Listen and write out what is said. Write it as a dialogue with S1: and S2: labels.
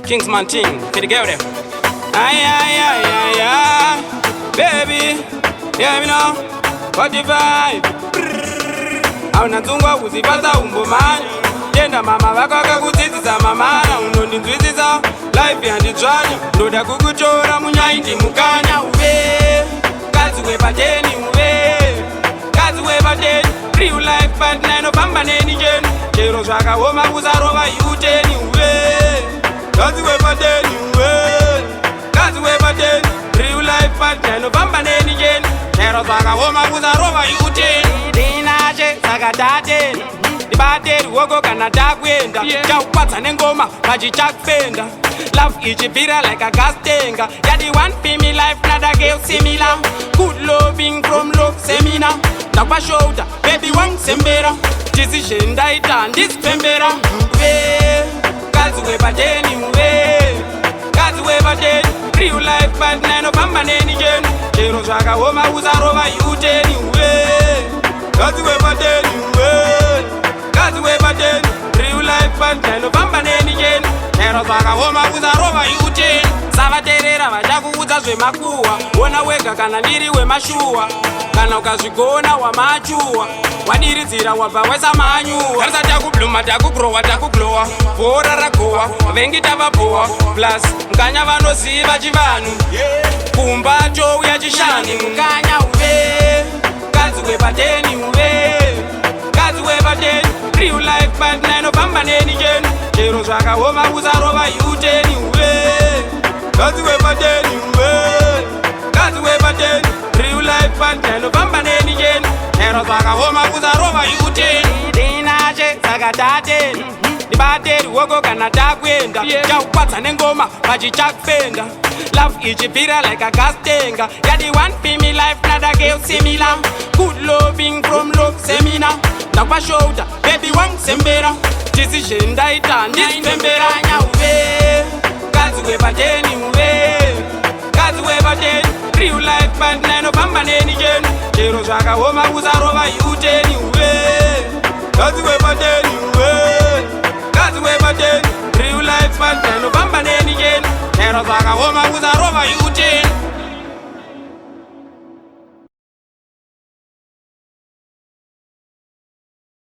S1: Kingsman team, for the girl there. Ay, baby, yeah me know, what the vibe. Auna tungwa kuzipata umbomani. Yenda mama vakaka kudzidzisa mamana. Unondinzwisisa life yanditsvanya. Ndoda kukuchora munyaindi mukanya. Uve kazi Wepaden uve kazi Wepaden real life partner inofamba neni jeni. Chero zvakaoma kusarova iuteni. Uve kazi Wepaden uve kazi Wepaden real life partner inofamba neni jeni. Chero zvakaoma kusarova iuteni. Dinache sakatateni Wepaden woko kana takwenda chaupatsa nengoma pachichakufenda. Love ichipira like a gas tanker. Yeah, the one for me life, not a girl similar. Good loving from love seminar. Tap a shoulder, baby one sembera. Decision daita, this pembera. Kazi Wepaden uve kazi Wepaden real life partner no pamba neni jeni. Chero zvakaoma kusarova iuteni. Kazi Wepaden uve kazi Wepaden real life partner no pamba neni jeni. Chero zvakaoma kusarova iuteni. Savaterera vachakuudza zvemakuhwa. Ona wega kana ndiri wemashuwa. Kana ukazvigona wamachuwa. Wadiridzira wabva wesamanyuwa. Karisa takubluma takugrowa takuglowa. Bhora ragowa vengi tavabowa. Plus mukanya vanoziva chivanhu. Kumba touya chishani. Mukanya uve kazi Wepaden uve kazi Wepaden real life partner inofamba neni jeni. Chero zvakaoma kusarova iuteni. Kazi Wepaden uve kazi Wepaden real life partner inofamba neni jeni. Chero zvakaoma kusarova iuteni. Dinache sakatateni Wepaden woko kana takwenda chaupatsa nengoma pachichakufenda. Love ichipira like a gas tanker. Yeah, the one for me life, not a girl similar. Good loving from love seminar. Tap a shoulder, baby one sembera. Decision daita, this pembera. Uve kazi Wepaden uve kazi Wepaden real life partner inofamba neni jeni. Chero zvakaoma kusarova iuteni. Kazi Wepaden uve kazi Wepaden real life partner inofamba neni jeni. Chero zvakaoma kusarova iuteni.